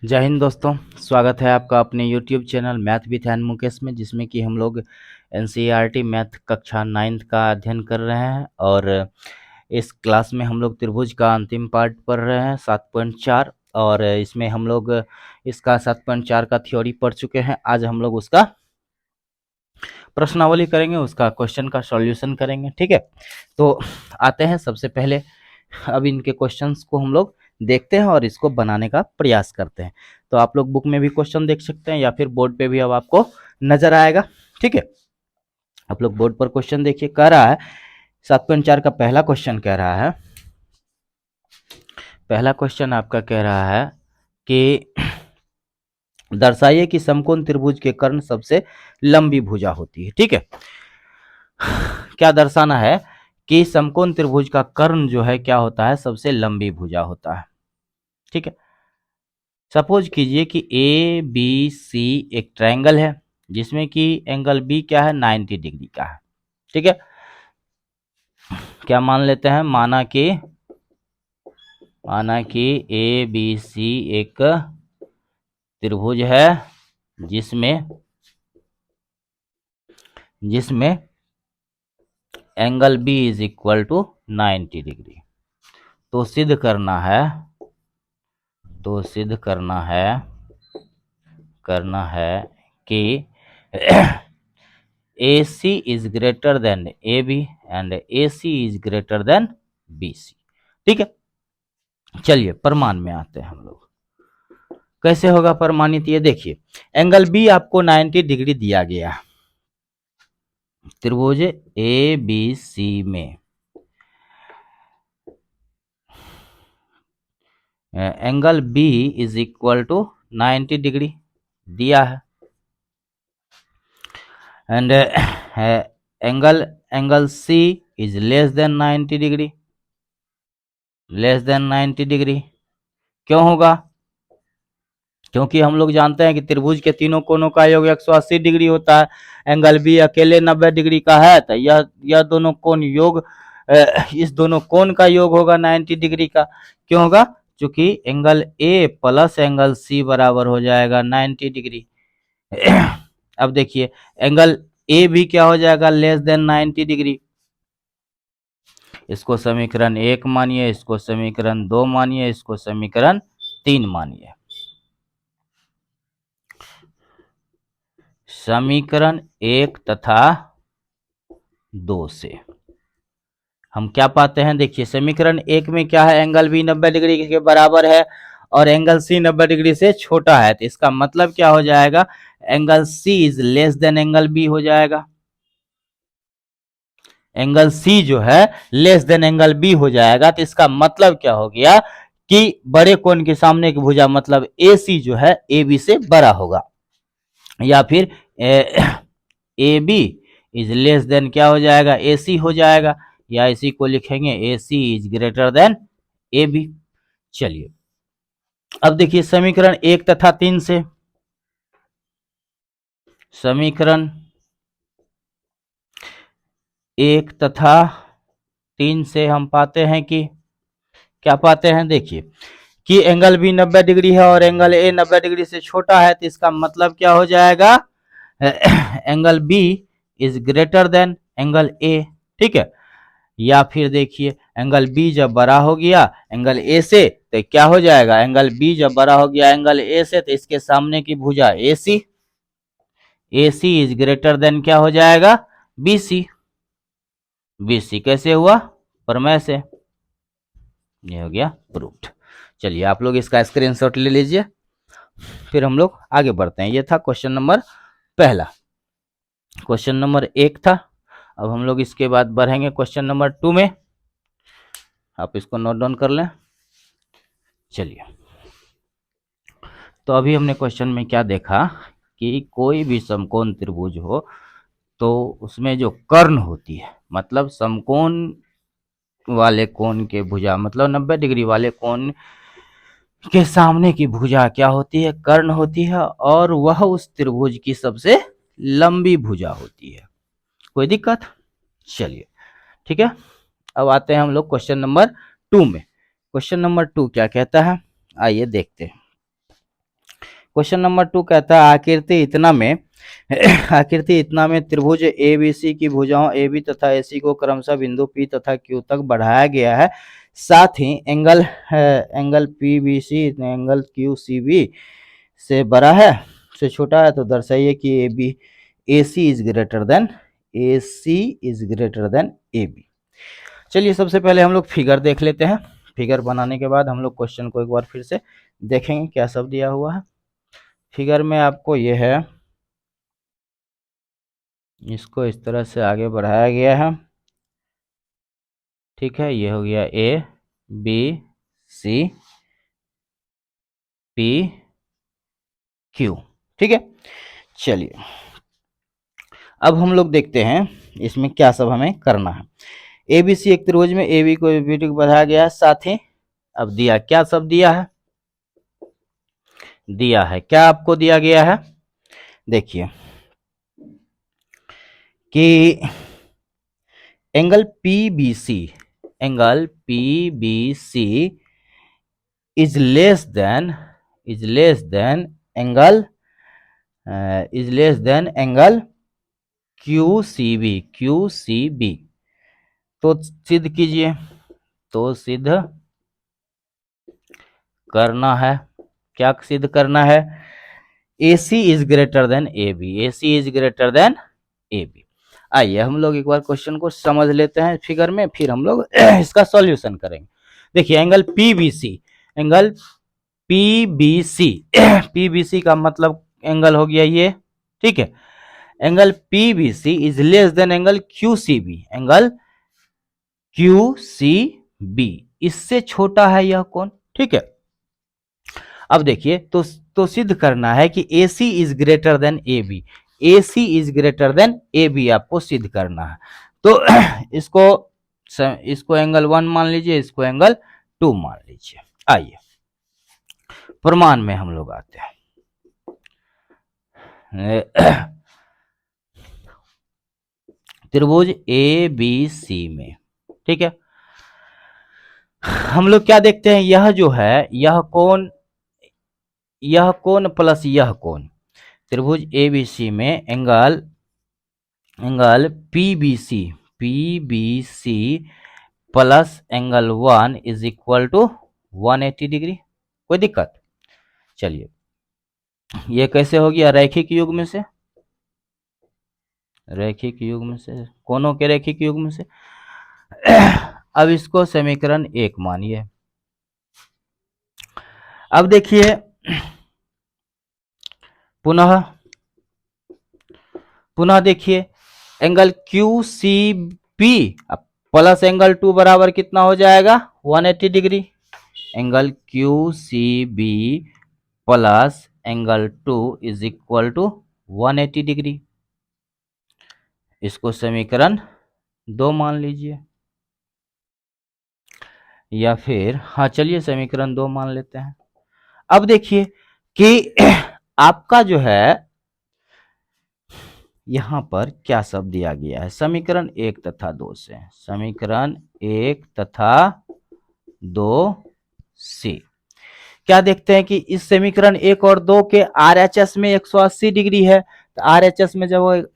जय हिंद दोस्तों। स्वागत है आपका अपने YouTube channel math with an Mukesh में, जिसमें कि हम लोग NCERT मैथ कक्षा 9th का अध्ययन कर रहे हैं। और इस क्लास में हम लोग त्रिभुज का अंतिम पार्ट पढ़ रहे हैं 7.4। और इसमें हम लोग इसका 7.4 का थ्योरी पढ़ चुके हैं। आज हम लोग उसका प्रश्नावली करेंगे, उसका क्वेश्चन का सॉल्यूशन करेंगे। ठीक है, तो आते हैं सबसे पहले अब इनके क्वेश्चंस को हम लोग देखते हैं और इसको बनाने का प्रयास करते हैं। तो आप लोग बुक में भी क्वेश्चन देख सकते हैं या फिर बोर्ड पे भी अब आपको नजर आएगा। ठीक है, आप लोग बोर्ड पर क्वेश्चन देखिए। कह रहा है 7.4 का पहला क्वेश्चन कह रहा है, पहला क्वेश्चन आपका कह रहा है कि दर्शाइए कि समकोण त्रिभुज के कर्ण सबसे लंबी भुजा होती है। ठीक है, क्या दर्शाना है कि समकोण त्रिभुज का कर्ण जो है क्या होता है, सबसे लंबी भुजा होता है। ठीक है, सपोज कीजिए कि ए बी सी एक ट्रायंगल है जिसमें कि एंगल बी क्या है, 90 डिग्री का है। ठीक है, क्या मान लेते हैं, माना कि ए बी सी एक त्रिभुज है जिसमें angle B is equal to 90 degree. तो सिद्ध करना है कि AC is greater than AB and AC is greater than BC। ठीक है, चलिए प्रमाण में आते हैं हम लोग। कैसे होगा प्रमाणित, ये देखिए। एंगल बी आपको 90 डिग्री दिया गया त्रिभुज ABC में। Angle B is equal to 90 degree दिया है and angle C is less than 90 degree, क्यों होगा? क्योंकि हम लोग जानते हैं कि त्रिभुज के तीनों कोनों का योग 180 डिग्री होता है। एंगल बी अकेले 90 डिग्री का है तो यह दोनों कोण योग इस दोनों कोण का योग होगा 90 डिग्री का। क्यों होगा? क्योंकि angle A plus angle C बराबर हो जाएगा 90 डिग्री। अब देखिए, एंगल ए भी क्या हो जाएगा, लेस देन 90 डिग्री। इसको समीकरण 1 मानिए, इसको समीकरण 2 मानिए, इसको समीकरण 3 मानिए। समीकरण 1 तथा 2 से हम क्या पाते हैं, देखिए समीकरण 1 में क्या है, एंगल बी 90 डिग्री के बराबर है और एंगल सी 90 डिग्री से छोटा है। तो इसका मतलब क्या हो जाएगा, angle C is less than angle B हो जाएगा। एंगल सी जो है लेस देन एंगल बी हो जाएगा। तो इसका मतलब क्या हो गया कि बड़े कोण के सामने की भुजा मतलब ए सी जो है ए बी से बड़ा होगा, या फिर A B is less than क्या हो जाएगा, ए सी हो जाएगा, या इसी को लिखेंगे A C is greater than A B. चलिए अब देखिए समीकरण 1 तथा 3 से, समीकरण 1 तथा 3 से हम पाते हैं कि क्या पाते हैं, देखिए कि एंगल बी 90 डिग्री है और एंगल ए 90 डिग्री से छोटा है। तो इसका मतलब क्या हो जाएगा, angle B is greater than angle A. ठीक है, या फिर देखिए एंगल बी जब बड़ा हो गया एंगल ए से तो क्या हो जाएगा, एंगल बी जब बड़ा हो गया एंगल ए से तो इसके सामने की भुजा ए सी इज ग्रेटर देन क्या हो जाएगा, बी सी। कैसे हुआ, प्रमेय से। ये हो गया प्रूफ्ड। चलिए आप लोग इसका स्क्रीनशॉट ले लीजिए, फिर हम लोग आगे बढ़ते हैं। ये था क्वेश्चन नंबर पहला, क्वेश्चन नंबर 1 था। अब हम लोग इसके बाद बढ़ेंगे क्वेश्चन नंबर 2 में। आप इसको नोट डाउन कर लें। चलिए, तो अभी हमने क्वेश्चन में क्या देखा कि कोई भी समकोण त्रिभुज हो तो उसमें जो कर्ण होती है, मतलब समकोण वाले कोण के भुजा मतलब 90 डिग्री वाले कोण के सामने की भुजा क्या होती है, कर्ण होती है, और वह उस त्रिभुज की सबसे लंबी भुजा होती है। कोई दिक्कत? चलिए ठीक है, अब आते हैं हम लोग क्वेश्चन नंबर 2 में। क्वेश्चन नंबर 2 क्या कहता है, आइए देखते हैं। क्वेश्चन नंबर 2 कहता है आकृति इतना में त्रिभुज ABC की भुजाओं AB तथा AC को क्रमशः बिंदु P तथा Q तक बढ़ाया गया है, साथ ही एंगल PBC एंगल QCB से बड़ा है से छोटा है, तो दर्शाइए कि AC is greater then AB। चलिए सबसे पहले हम लोग फिगर देख लेते हैं। फिगर बनाने के बाद हम लोग क्वेश्चन को एक बार फिर से देखेंगे क्या सब दिया हुआ है। फिगर में आपको ये है, इसको इस तरह से आगे बढ़ाया गया है, ठीक है। ये हो गया ABC PQ, ठीक है। चलिए अब हम लोग देखते हैं इसमें क्या सब हमें करना है। ABC एक त्रिभुज में AB को BD को बढ़ाया गया है, साथ ही अब दिया क्या सब दिया है क्या आपको दिया गया है, देखिए कि angle PBC is less than angle QCB। तो सिद्ध कीजिए, तो सिद्ध करना है, क्या सिद्ध करना है, AC is greater then AB। आइए हम लोग एक बार क्वेश्चन को समझ लेते हैं फिगर में, फिर हम लोग इसका सॉल्यूशन करेंगे। देखिए एंगल PBC का मतलब एंगल हो गया ये, ठीक है। Angle PBC is less than angle QCB, इससे छोटा है यह कोण, ठीक है। अब देखिए तो सिद्ध करना है कि AC is greater then AB आपको सिद्ध करना है। तो इसको एंगल 1 मान लीजिए, इसको एंगल 2 मान लीजिए। आइए प्रमाण में हम लोग आते हैं। त्रिभुज ABC में, ठीक है, हम लोग क्या देखते हैं, यह जो है यह कोण प्लस यह कोण, त्रिभुज ABC में angle PBC plus angle 1 is equal to 180 degree. कोई दिक्कत? चलिए ये कैसे हो गया, रैखिक युग्म से, कोनों के रैखिक युग्म से। अब इसको समीकरण 1 मानिए। अब देखिए पुनः देखिए एंगल QCB प्लस एंगल 2 बराबर कितना हो जाएगा, 180 degree. Angle QCB plus angle 2 is equal to 180 degree. इसको समीकरण 2 मान लीजिए, या फिर हाँ चलिए समीकरण 2 मान लेते हैं। अब देखिए कि आपका जो है यहां पर क्या सब दिया गया है, समीकरण 1 तथा 2 से, समीकरण 1 तथा 2 से क्या देखते हैं कि इस समीकरण 1 और 2 के RHS में 180 डिग्री है, तो RHS में जब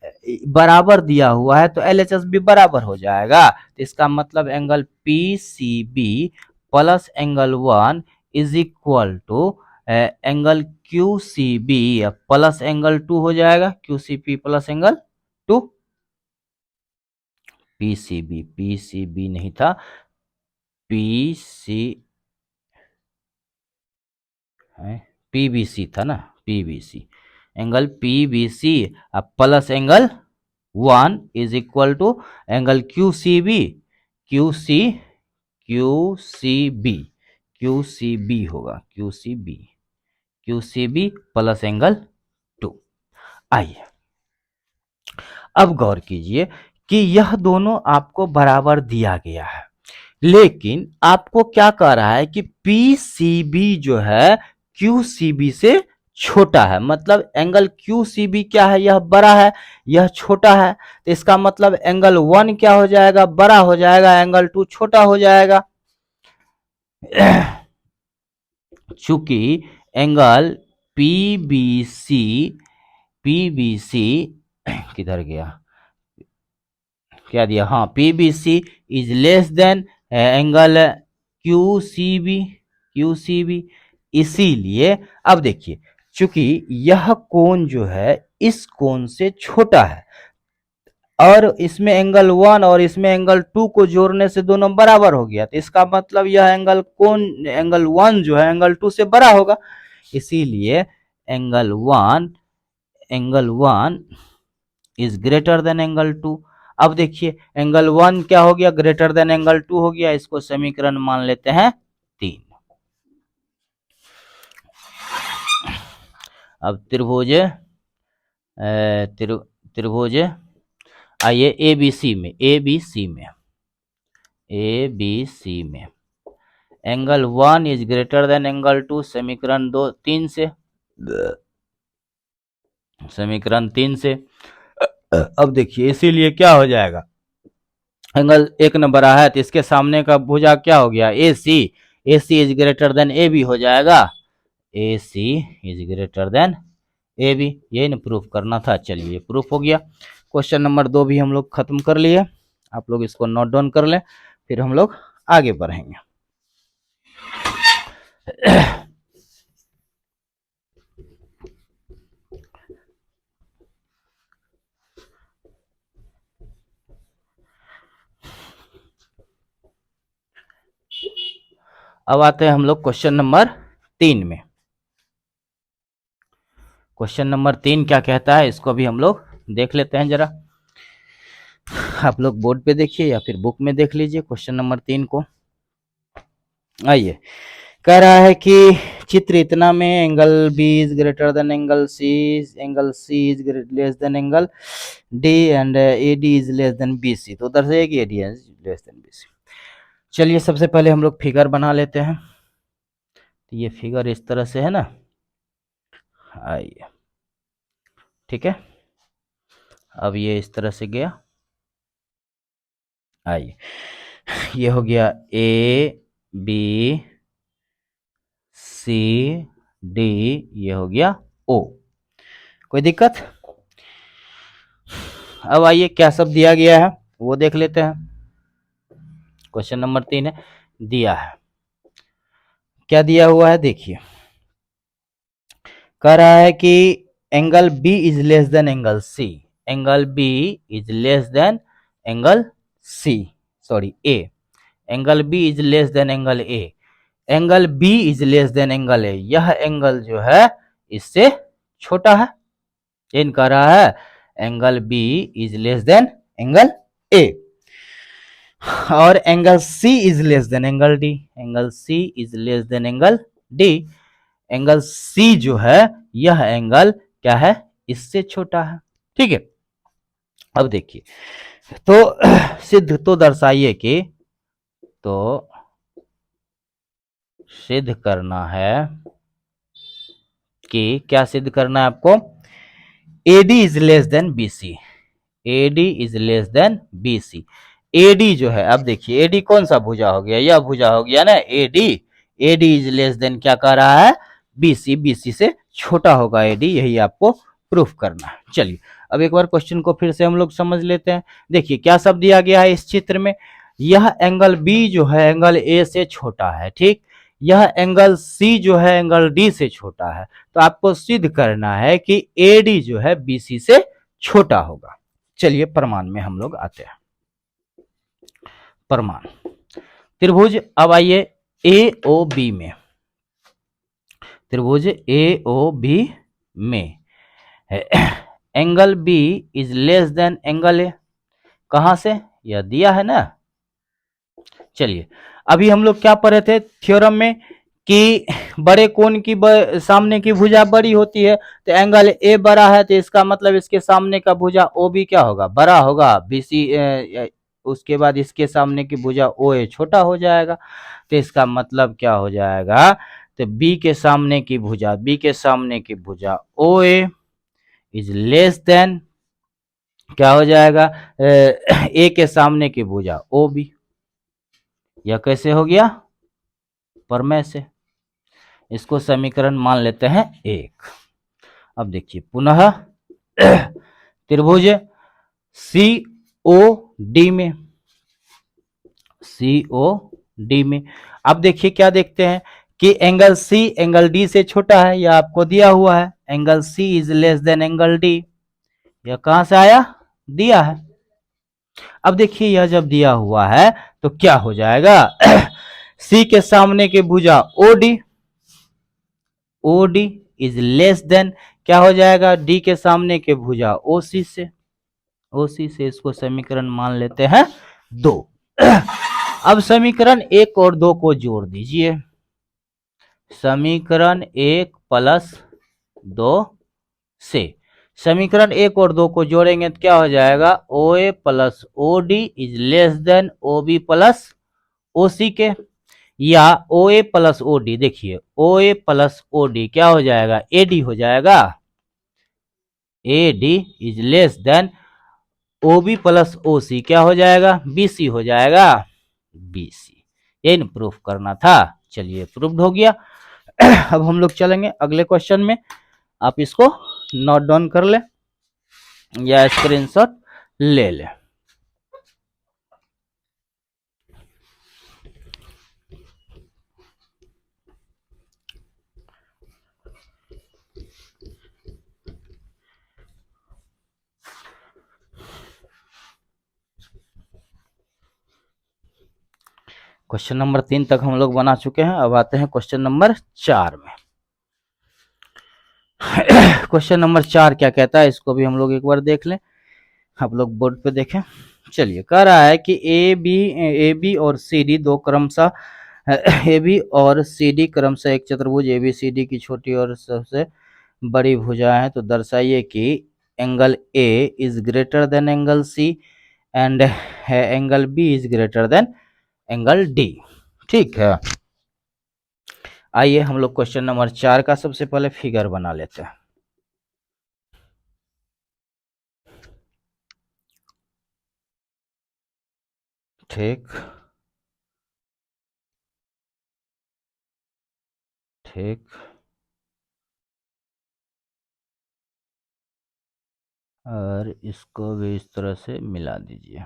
बराबर दिया हुआ है तो LHS भी बराबर हो जाएगा। तो इसका मतलब angle PCB plus angle 1 is equal to angle QCB plus angle 2 हो जाएगा, QCP प्लस एंगल 2, PCB नहीं था, PBC था ना, PBC angle PBC plus angle 1 is equal to angle QCB होगा, QCB प्लस एंगल 2। आइए अब गौर कीजिए कि यह दोनों आपको बराबर दिया गया है, लेकिन आपको क्या कह रहा है कि PCB जो है QCB से छोटा है, मतलब एंगल QCB क्या है, यह बड़ा है, यह छोटा है। तो इसका मतलब एंगल 1 क्या हो जाएगा, बड़ा हो जाएगा, एंगल 2 छोटा हो जाएगा। चूंकि एंगल पीबीसी, पीबीसी किधर गया, क्या दिया, हाँ, PBC is less than angle QCB, QCB. इसीलिए अब देखिए, चूंकि यह कोण जो है इस कोण से छोटा है और इसमें एंगल 1 और इसमें एंगल 2 को जोड़ने से दोनों बराबर हो गया, तो इसका मतलब यह एंगल कोण, एंगल 1 जो है एंगल 2 से बड़ा होगा। इसीलिए angle 1 is greater than angle 2। अब देखिए एंगल 1 क्या हो गया, ग्रेटर देन एंगल 2 हो गया, इसको समीकरण मान लेते हैं 3। अब त्रिभुज त्रिभुज आइए एबीसी में, एबीसी में angle 1 is greater than angle 2, समीकरण 3 से, समीकरण 3 से। अब देखिए इसीलिए क्या हो जाएगा, एंगल 1 न बड़ा है तो इसके सामने का भुजा क्या हो गया, A C, A C is greater than A B हो जाएगा, A C is greater than A B. यही ना प्रूफ करना था, चलिए प्रूफ हो गया। क्वेश्चन नंबर 2 भी हम लोग खत्म कर लिए, आप लोग इसको नोट डाउन कर लें, फिर हम लोग आगे बढ़ेंगे। अब आते हैं हम लोग क्वेश्चन नंबर 3 में। क्वेश्चन नंबर 3 क्या कहता है, इसको भी हम लोग देख लेते हैं जरा। आप लोग बोर्ड पे देखिए या फिर बुक में देख लीजिए क्वेश्चन नंबर 3 को। आइए, कह रहा है कि चित्र इतना में angle B is greater than angle C is less than angle D and A D is less than B C. तो उधर से एक A D is less than B C. चलिए सबसे पहले हम लोग फिगर बना लेते हैं। तो ये फिगर इस तरह से है ना, आइए, ठीक है। अब ये इस तरह से गया, आइए, ये हो गया ए बी सी डी, ये हो गया ओ। कोई दिक्कत? अब आइए क्या सब दिया गया है वो देख लेते हैं। क्वेश्चन नंबर 3 है, दिया है, क्या दिया हुआ है देखिए। कह रहा है कि angle B is less than angle C, angle B is less than angle C, sorry A, angle B is less than angle A, angle B is less than angle A, यह एंगल जो है इससे छोटा है। इन कह रहा है angle B is less than angle A, और angle C is less than angle D, angle C is less than angle D, angle C जो है यह एंगल क्या है, इससे छोटा है, ठीक है। अब देखिए, तो सिद्ध तो दर्शाइए कि, तो सिद्ध करना है कि, क्या सिद्ध करना है आपको, AD is less then BC, AD is less then BC। AD जो है, अब देखिए AD कौन सा भुजा हो गया, यह भुजा हो गया ना AD, AD is less than क्या कह रहा है, BC, BC से छोटा होगा AD, यही आपको प्रूफ करना है। चलिए अब एक बार क्वेश्चन को फिर से हम लोग समझ लेते हैं। देखिए क्या सब दिया गया है इस चित्र में, यह एंगल B जो है एंगल A से छोटा है, ठीक, यह एंगल C जो है एंगल D से छोटा है, तो आपको सिद्ध करना है कि AD जो है BC से छोटा होगा। चलिए प्रमाण में हम लोग आते हैं। प्रमाण त्रिभुज, अब आइए AOB में, त्रिभुज AOB में angle B is less than angle A, कहां से, यह दिया है ना। चलिए अभी हम लोग क्या पढ़े थे थ्योरम में कि बड़े कोण की सामने की भुजा बड़ी होती है, तो एंगल ए बड़ा है तो इसका मतलब इसके सामने का भुजा ओ भी क्या होगा, बड़ा होगा, बीसी, उसके बाद इसके सामने की भुजा ओ ए छोटा हो जाएगा, तो इसका मतलब क्या हो जाएगा, तो बी के सामने की भुजा, बी के सामने की भुजा ओ ए इज लेस देन क्या हो जाएगा, ए के सामने की भुजा ओ बी। यह कैसे हो गया, प्रमेय से। इसको समीकरण मान लेते हैं 1। अब देखिए पुनः त्रिभुज COD में, COD में अब देखिए क्या देखते हैं कि एंगल C एंगल D से छोटा है, यह आपको दिया हुआ है। Angle C is less than angle D, यह कहां से आया, दिया है। अब देखिए यह जब दिया हुआ है तो क्या हो जाएगा C के सामने के भुजा OD इज लेस देन, क्या हो जाएगा, D के सामने के भुजा OC से, इसको समीकरण मान लेते हैं 2। अब समीकरण 1 और 2 को जोड़ दीजिए। समीकरण 1 प्लस 2 से समीकरण 1 और 2 को जोड़ेंगे तो क्या हो जाएगा, OA plus OD is less then OB plus OC के, या OA प्लस OD, देखिए OA प्लस OD क्या हो जाएगा, AD हो जाएगा। AD is less then OB plus OC क्या हो जाएगा, BC हो जाएगा, BC। ये प्रूफ करना था। चलिए प्रूफ हो गया। अब हम लोग चलेंगे अगले क्वेश्चन में, आप इसको नोट डाउन कर ले या स्क्रीनशॉट ले ले। क्वेश्चन नंबर 3 तक हम लोग बना चुके हैं। अब आते हैं क्वेश्चन नंबर 4 में। क्वेश्चन नंबर 4 क्या कहता है, इसको भी हम लोग एक बार देख लें। आप लोग बोर्ड पे देखें। चलिए कह रहा है कि ए बी और सी डी दो क्रमशः ए बी और सी डी क्रमशः एक चतुर्भुज ए बी सी डी की छोटी और सबसे बड़ी भुजा है, तो दर्शाइए कि angle A is greater than angle C and angle B is greater than angle D. ठीक है, आइए हम लोग क्वेश्चन नंबर 4 का सबसे पहले फिगर बना लेते हैं। ठीक ठीक, और इसको भी इस तरह से मिला दीजिए।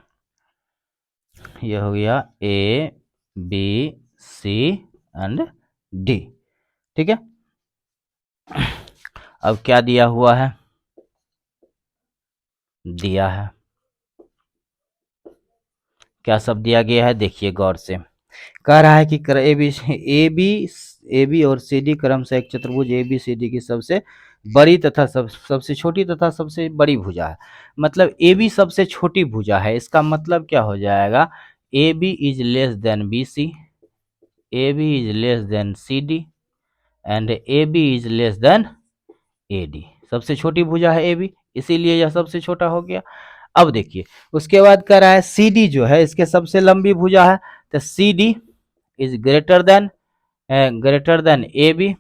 यह हो गया A B C and D. ठीक है, अब क्या दिया हुआ है, दिया है क्या सब दिया गया है, देखिए गौर से। कह रहा है कि ए बी और सी डी क्रमशः एक चतुर्भुज ए बी सी डी की सबसे बड़ी तथा सबसे छोटी तथा सबसे बड़ी भुजा है। मतलब ए बी सबसे छोटी भुजा है, इसका मतलब क्या हो जाएगा, A B is less than B C, A B is less than C D and A B is less than A D. सबसे छोटी भुजा है ए बी, इसीलिए यह सबसे छोटा हो गया। अब देखिए उसके बाद कह रहा है सी डी जो है इसके सबसे लंबी भुजा है, तो C D is greater than A B,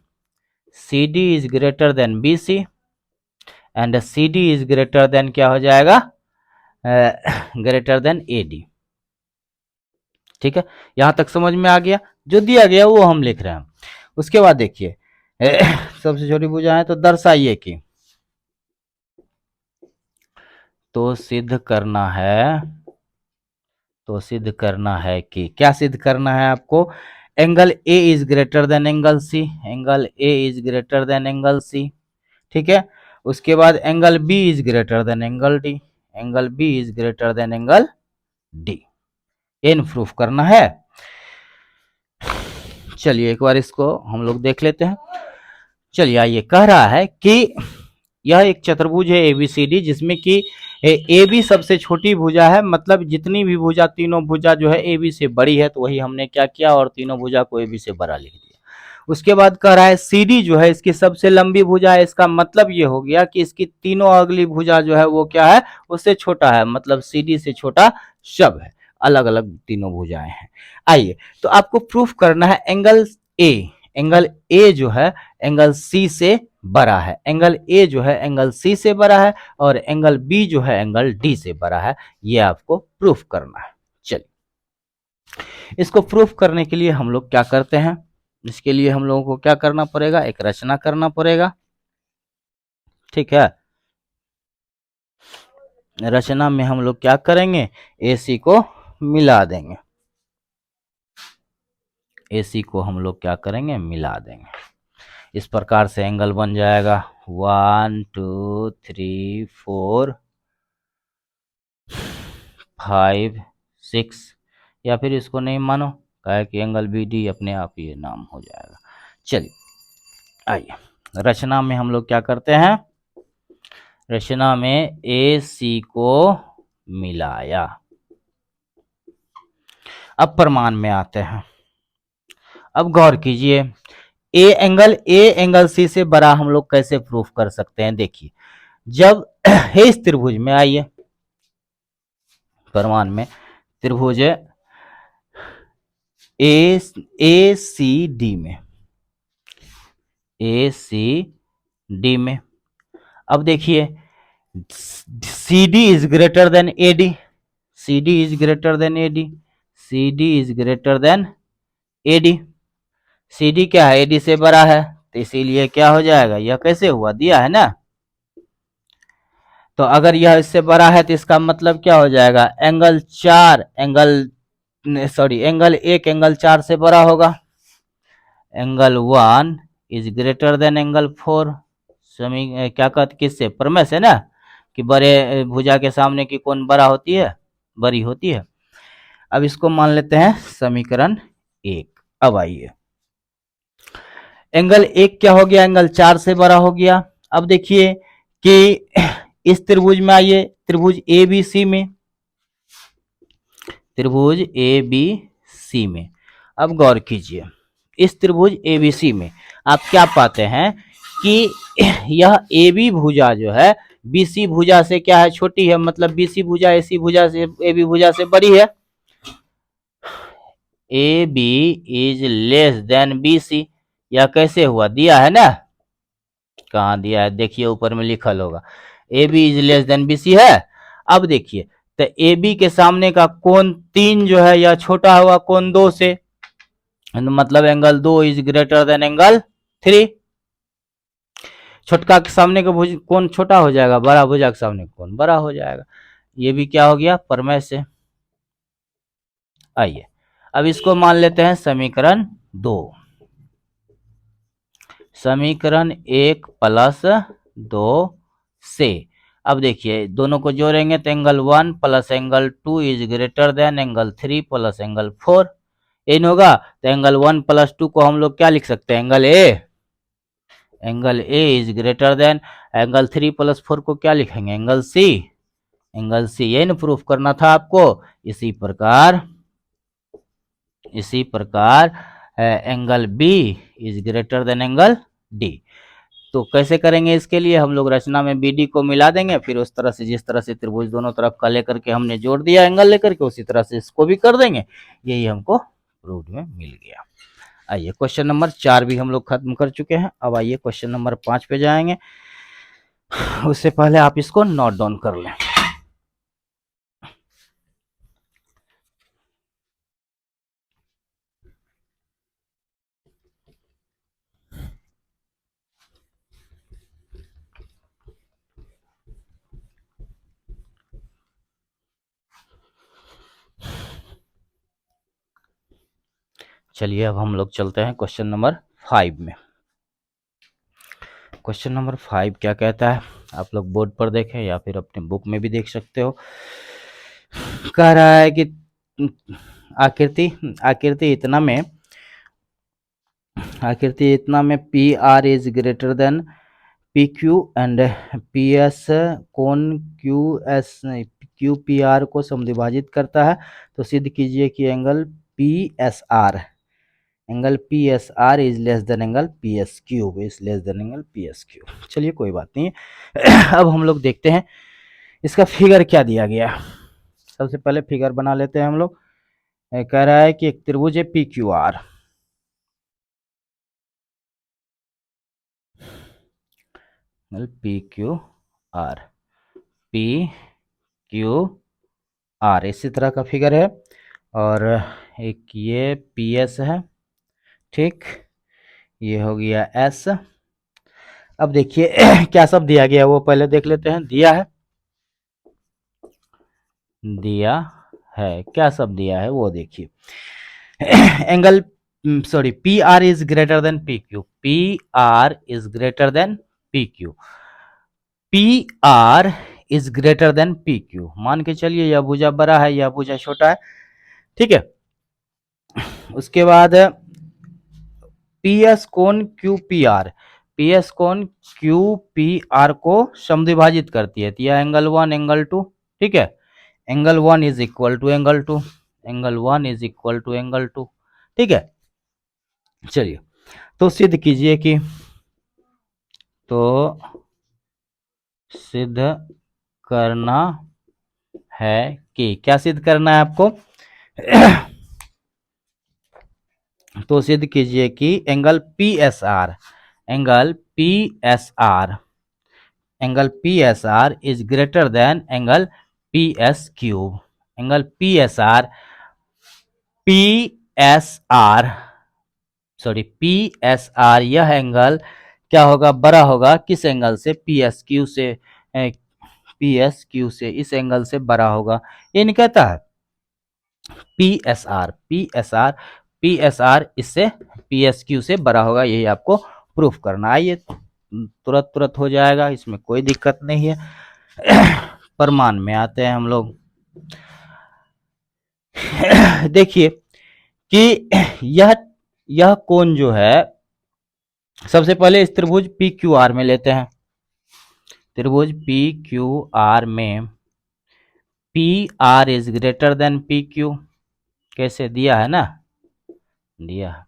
C D is greater than B C and C D is greater than क्या हो जाएगा, ग्रेटर देन ए डी। ठीक है, यहां तक समझ में आ गया। जो दिया गया वो हम लिख रहे हैं। उसके बाद देखिए सबसे छोटी भुजा है, तो दर्शाइए कि, तो सिद्ध करना है कि क्या सिद्ध करना है आपको, angle A is greater than angle C, angle A is greater than angle C. ठीक है, उसके बाद angle B is greater than angle D, angle B is greater than angle D. इन प्रूफ करना है। चलिए एक बार इसको हम लोग देख लेते हैं। चलिए आइए, कह रहा है कि यह एक चतुर्भुज है एबीसीडी जिसमें कि ए बी सबसे छोटी भुजा है, मतलब जितनी भी भुजा, तीनों भुजा जो है ए बी से बड़ी है, तो वही हमने क्या किया और तीनों भुजा को ए बी से बड़ा लिख दिया। उसके बाद कह रहा है सी डी जो है इसकी सबसे लंबी भुजा है, इसका मतलब ये हो गया कि इसकी तीनों अगली भुजा जो है वो क्या है, उससे छोटा है, मतलब सी डी से छोटा सब है, अलग अलग तीनों भुजाएं हैं। आइए, तो आपको प्रूफ करना है एंगल ए जो है एंगल सी से बड़ा है, एंगल ए जो है एंगल सी से बड़ा है और एंगल बी जो है एंगल डी से बड़ा है, ये आपको प्रूफ करना है। चलिए इसको प्रूफ करने के लिए हम लोग क्या करते हैं, इसके लिए हम लोगों को क्या करना पड़ेगा, एक रचना करना पड़ेगा। ठीक है, रचना में हम लोग क्या करेंगे, AC को मिला देंगे, AC को हम लोग क्या करेंगे, मिला देंगे। इस प्रकार से एंगल बन जाएगा 1 2 3 4 5 6, या फिर इसको नहीं मानो, कहे कि एंगल BD अपने आप ये नाम हो जाएगा। चलिए आइए, रचना में हम लोग क्या करते हैं, रचना में AC को मिलाया। अब प्रमाण में आते हैं। अब गौर कीजिए, ए एंगल C से बड़ा हम लोग कैसे प्रूफ कर सकते हैं, देखिए जब है इस त्रिभुज में, आइए प्रमाण में, त्रिभुज ACD में, ACD में, अब देखिए CD is greater then AD, CD is greater then AD, CD is greater then AD, CD क्या है, AD से बड़ा है, तो इसीलिए क्या हो जाएगा, यह कैसे हुआ, दिया है ना, तो अगर यह इससे बड़ा है तो इसका मतलब क्या हो जाएगा, एंगल 4 एंगल 1 एंगल 4 से बड़ा होगा, angle 1 is greater than angle 4। क्या कहते, किससे, प्रमेय से ना, कि बड़े भुजा के सामने की कोण बड़ा होती है, बड़ी होती है। अब इसको मान लेते हैं समीकरण 1। अब आइए, एंगल 1 क्या हो गया, एंगल 4 से बड़ा हो गया। अब देखिए कि इस त्रिभुज में आइए, त्रिभुज ABC में, त्रिभुज ABC में, अब गौर कीजिए, इस त्रिभुज ABC में आप क्या पाते हैं कि यह AB भुजा जो है BC भुजा से क्या है, छोटी है, मतलब BC भुजा AC भुजा से, AB भुजा से बड़ी है, AB is less then BC, यह कैसे हुआ, दिया है ना, कहाँ दिया है, देखिए ऊपर में लिखल होगा, AB is less then BC है। अब देखिए, तो AB के सामने का कोण 3 जो है यह छोटा हुआ कोण 2 से, मतलब angle 2 is greater than angle 3, छोटका के सामने का कोण छोटा हो जाएगा, बड़ा भुजा के सामने कोण बड़ा हो जाएगा, ये भी क्या हो गया, प्रमेय से। आइए, अब इसको मान लेते हैं समीकरण 2, समीकरण 1 प्लस 2 से, अब देखिए दोनों को जोड़ेंगे तो angle 1 plus angle 2 is greater than angle 3 plus angle 4, इन होगा, तो एंगल 1 प्लस 2 को हम लोग क्या लिख सकते हैं, angle A is greater than, angle 3 plus 4 को क्या लिखेंगे, एंगल C, ये ना प्रूफ करना था आपको। इसी प्रकार angle B is greater than angle D, तो कैसे करेंगे, इसके लिए हम लोग रचना में BD को मिला देंगे, फिर उस तरह से जिस तरह से त्रिभुज दोनों तरफ का लेकर के हमने जोड़ दिया एंगल लेकर के, उसी तरह से इसको भी कर देंगे, यही हमको प्रूफ में मिल गया। आइए क्वेश्चन नंबर 4 भी हम लोग खत्म कर चुके हैं। अब आइए क्वेश्चन नंबर 5 पे जाएंगे, उससे पहले आप इसको नोट डाउन कर लें। चलिए अब हम लोग चलते हैं क्वेश्चन नंबर 5 में। क्वेश्चन नंबर 5 क्या कहता है, आप लोग बोर्ड पर देखें या फिर अपने बुक में भी देख सकते हो। कह रहा है कि आकृति इतना में PR is greater then PQ and PS कोण QPR को समद्विभाजित करता है, तो सिद्ध कीजिए कि angle PSR is less than angle PSQ। चलिए कोई बात नहीं। अब हम लोग देखते हैं इसका फिगर क्या दिया गया। सबसे पहले फिगर बना लेते हैं हम लोग। कह रहा है कि एक त्रिभुज है PQR, PQR इसी तरह का फिगर है, और एक ये PS है, ठीक, ये हो गया एस। अब देखिए क्या सब दिया गया वो पहले देख लेते हैं। दिया है क्या सब दिया है वो देखिए। Angle sorry P R is greater then P Q, P R is greater then P Q, P R is greater then P Q. मान के चलिए यह भुजा बड़ा है, यह भुजा छोटा है, ठीक है। उसके बाद पी एस कोण Q P R, P S कोण क्यू पी आर को समद्विभाजित करती है, तो यह एंगल वन एंगल टू, ठीक है। Angle one is equal to angle two, angle one is equal to angle two, ठीक है। चलिए तो सिद्ध कीजिए कि, तो सिद्ध करना है कि, क्या सिद्ध करना है आपको? तो सिद्ध कीजिए कि angle P S are, angle P S are, angle P S are is greater than angle P S cube. Angle P S are, P S are sorry P S are, यह एंगल क्या होगा? बड़ा होगा किस angle से? P S Q से, P S Q से, इस एंगल से बड़ा होगा। ये नहीं कहता है P S are, P S are, P S are इससे पी एस क्यू से बड़ा होगा, यही आपको प्रूफ करना है। ये तुरंत तुरंत हो जाएगा, इसमें कोई दिक्कत नहीं है। प्रमाण में आते हैं हम लोग। देखिए कि यह कोण जो है, सबसे पहले इस त्रिभुज पी क्यू आर में लेते हैं। त्रिभुज पी क्यू आर में P R is greater then P Q, कैसे दिया है ना, दिया है।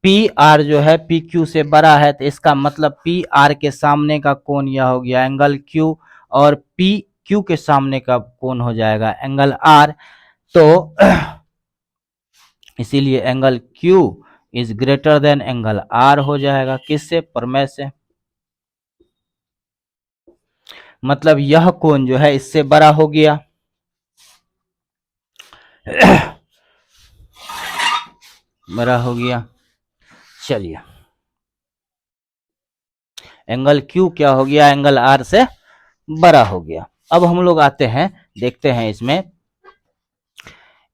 पी आर जो है पी क्यू से बड़ा है, तो इसका मतलब पी आर के सामने का कोण यह हो गया एंगल क्यू, और पी क्यू के सामने का कोण हो जाएगा एंगल आर। तो इसीलिए angle Q is greater than angle R हो जाएगा, किससे? प्रमेय से। मतलब यह कोण जो है इससे बड़ा हो गया। बड़ा हो गया। चलिए एंगल क्यू क्या हो गया? एंगल आर से बड़ा हो गया। अब हम लोग आते हैं, देखते हैं इसमें,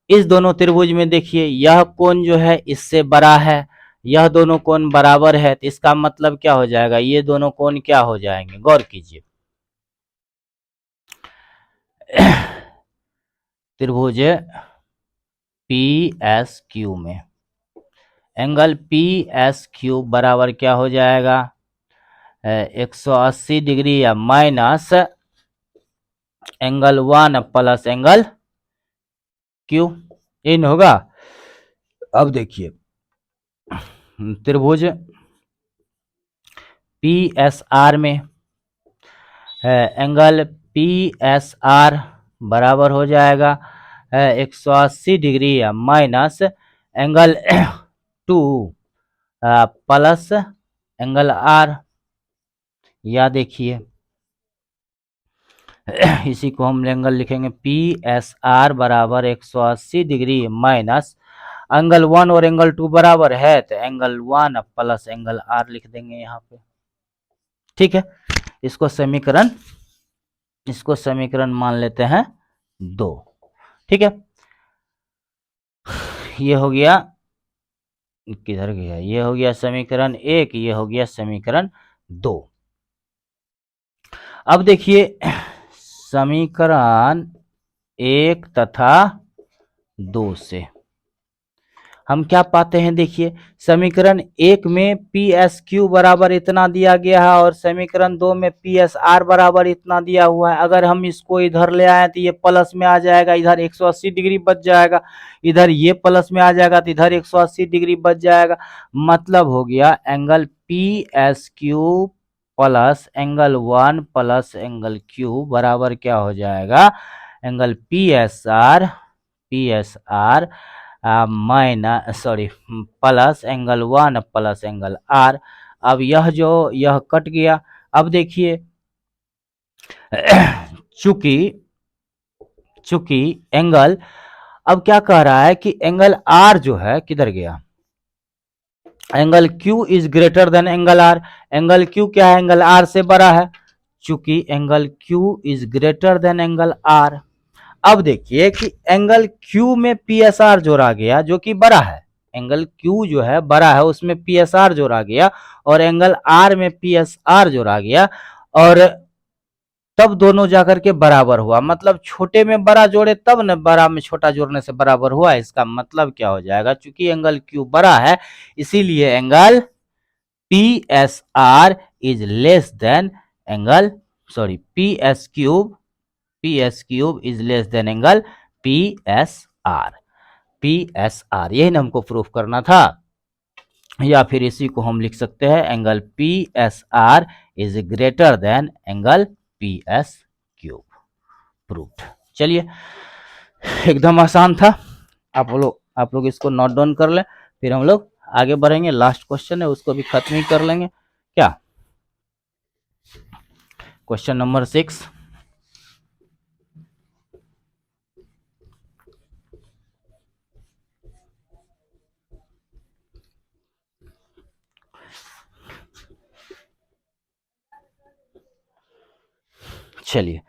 इस दोनों त्रिभुज में देखिए यह कोण जो है इससे बड़ा है, यह दोनों कोण बराबर है, तो इसका मतलब क्या हो जाएगा? ये दोनों कोण क्या हो जाएंगे? गौर कीजिए। त्रिभुज पी एस क्यू में एंगल पी एस क्यू बराबर क्या हो जाएगा? 180 डिग्री या minus angle one plus angle Q, इन होगा। अब देखिए त्रिभुज पी एस आर में एंगल पी एस आर बराबर हो जाएगा 180 डिग्री या minus angle two plus angle R. या देखिए इसी को हम एंगल लिखेंगे पी एस आर बराबर 180 डिग्री माइनस एंगल वन और एंगल टू बराबर है, तो angle one plus angle R लिख देंगे यहाँ पे, ठीक है। इसको समीकरण मान लेते हैं 2, ठीक है। ये हो गया, किधर गया? ये हो गया समीकरण 1, ये हो गया समीकरण 2। अब देखिए समीकरण 1 तथा 2 से हम क्या पाते हैं? देखिए समीकरण 1 में पी एस क्यू बराबर इतना दिया गया है, और समीकरण 2 में पी एस आर बराबर इतना दिया हुआ है। अगर हम इसको इधर ले आए तो ये प्लस में आ जाएगा, इधर 180 डिग्री बच जाएगा, इधर ये प्लस में आ जाएगा तो इधर 180 डिग्री बच जाएगा। मतलब हो गया angle P S Q plus angle one plus angle Q बराबर क्या हो जाएगा? Angle P S R minus plus angle one plus angle R. अब यह कट गया। अब देखिए चूंकि एंगल, अब क्या कह रहा है कि एंगल आर जो है किधर गया? Angle Q is greater than angle R। Angle Q क्या है, एंगल R से बड़ा है, चूंकि angle Q is greater than angle R। अब देखिए कि एंगल Q में PSR जोड़ा गया जो कि बड़ा है, एंगल Q जो है बड़ा है उसमें PSR जोड़ा गया, और एंगल R में PSR जोड़ा गया, और तब दोनों जाकर के बराबर हुआ। मतलब छोटे में बड़ा जोड़े तब न बड़ा में छोटा जोड़ने से बराबर हुआ। इसका मतलब क्या हो जाएगा, चूंकि एंगल Q बड़ा है इसीलिए angle PSR is less than angle PS cube is less than angle PSR। यही ना हमको प्रूफ करना था, या फिर इसी को हम लिख सकते हैं angle PSR is greater than angle PS cube. Proof. चलिए, एकदम आसान था। आप लोग इसको नोट डाउन कर लें, फिर हम लोग आगे बढ़ेंगे। लास्ट क्वेश्चन है उसको भी खत्म ही कर लेंगे। क्या, क्वेश्चन नंबर 6। चलिए,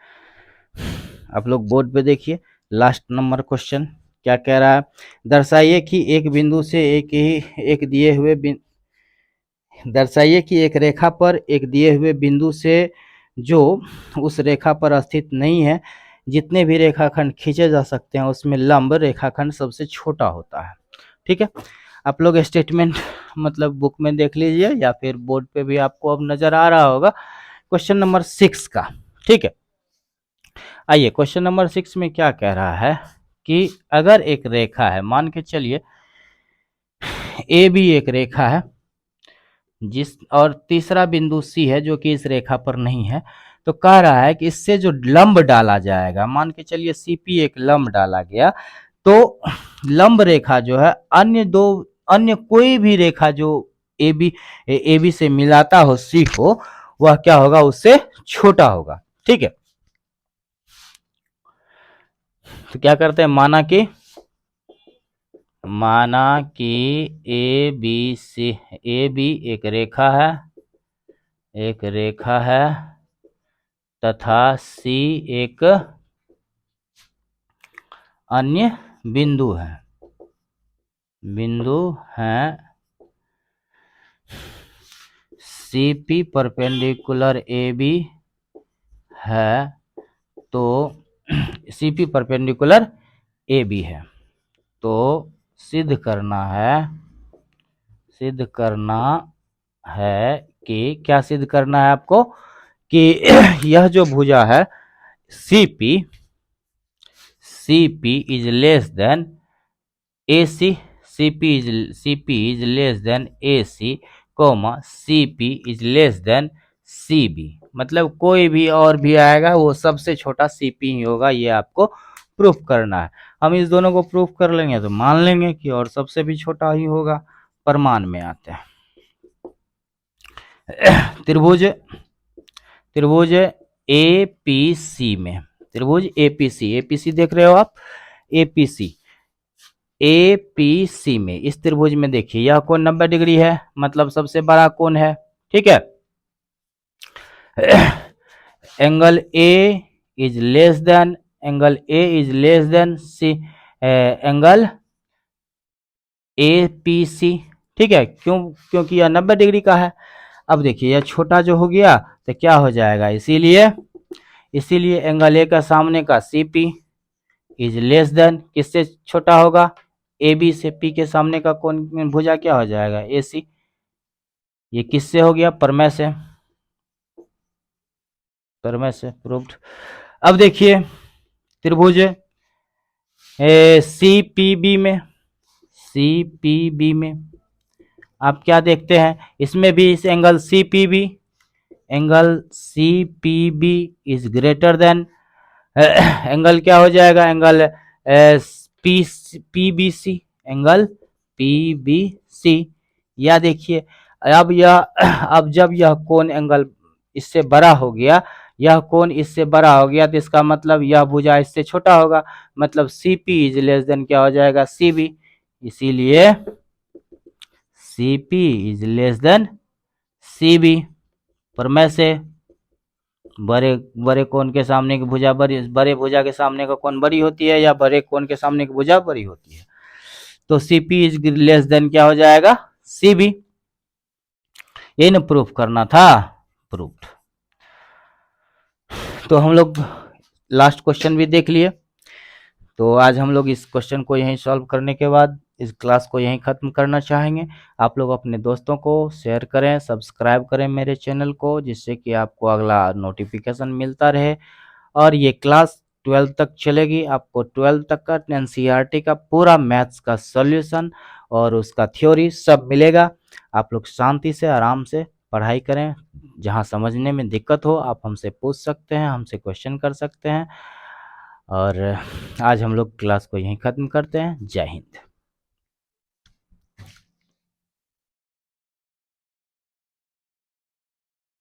आप लोग बोर्ड पे देखिए, लास्ट नंबर क्वेश्चन क्या कह रहा है। दर्शाइए कि एक बिंदु से दर्शाइए कि एक रेखा पर एक दिए हुए बिंदु से जो उस रेखा पर स्थित नहीं है, जितने भी रेखाखंड खींचे जा सकते हैं उसमें लंब रेखाखंड सबसे छोटा होता है। ठीक है, आप लोग स्टेटमेंट मतलब बुक में देख लीजिए या फिर बोर्ड पे भी आपको अब नजर आ रहा होगा, क्वेश्चन नंबर 6 का। ठीक है, आइए क्वेश्चन नंबर 6 में क्या कह रहा है कि अगर एक रेखा है, मान के चलिए ए भी एक रेखा है, जिस और तीसरा बिंदु सी है जो कि इस रेखा पर नहीं है, तो कह रहा है कि इससे जो लंब डाला जाएगा, मान के चलिए CP एक लंब डाला गया, तो लंब रेखा जो है अन्य कोई भी रेखा जो AB से मिलाता हो सी को, वह क्या होगा, उससे छोटा होगा। ठीक है, तो क्या करते हैं, माना कि AB एक रेखा है तथा C एक अन्य बिंदु है। CP परपेंडिकुलर AB है, तो CP परपेंडिकुलर AB है, तो सिद्ध करना है कि क्या सिद्ध करना है आपको, कि यह जो भुजा है CP is less then AC, CP is less then AC, CP is less then CB। मतलब कोई भी और भी आएगा वो सबसे छोटा CP ही होगा, ये आपको प्रूफ करना है। हम इस दोनों को प्रूफ कर लेंगे तो मान लेंगे कि और सबसे भी छोटा ही होगा। प्रमाण में आते हैं। त्रिभुज APC में, त्रिभुज APC देख रहे हो आप, APC में, इस त्रिभुज में देखिए यह कोण 90 डिग्री है, मतलब सबसे बड़ा कोण है। ठीक है, angle A is less than angle APC। ठीक है, क्योंकि यह 90 डिग्री का है। अब देखिए यह छोटा जो हो गया तो क्या हो जाएगा, इसीलिए एंगल A का सामने का CP इज लेस देन, किससे छोटा होगा, AB से। P के सामने का कोण भुजा क्या हो जाएगा, AC। ये किससे हो गया, प्रमेय से प्रूव्ड। अब देखिए त्रिभुज CPB में आप क्या देखते हैं, इसमें भी इस angle CPB is greater than angle क्या हो जाएगा, एंगल PBC। या देखिए अब जब यह कोण एंगल इससे बड़ा हो गया, तो इसका मतलब यह भुजा इससे छोटा होगा, मतलब CP इज लेस देन क्या हो जाएगा, CB। इसीलिए C P is less than C B. पर में से बड़े बड़े कोण के सामने की भुजा बड़ी, बड़े भुजा के सामने का कोण बड़ी होती है या बड़े कोण के सामने की भुजा बड़ी होती है? तो C P is less than क्या हो जाएगा? C B. ये न प्रूफ करना था, प्रूफ। तो हम लोग लास्ट क्वेश्चन भी देख लिए। तो आज हम लोग इस क्वेश्चन को यहीं सॉल्व करने के बाद इस क्लास को यहीं ख़त्म करना चाहेंगे। आप लोग अपने दोस्तों को शेयर करें, सब्सक्राइब करें मेरे चैनल को, जिससे कि आपको अगला नोटिफिकेशन मिलता रहे। और ये क्लास 12 तक चलेगी। आपको 12 तक का एनसीईआरटी का पूरा मैथ्स का सॉल्यूशन और उसका थ्योरी सब मिलेगा। आप लोग शांति से आराम से पढ़ाई करें। जहाँ समझने में दिक्कत हो आप हमसे पूछ सकते हैं, हमसे क्वेश्चन कर सकते हैं। और आज हम लोग क्लास को यहीं ख़त्म करते हैं। जय हिंद।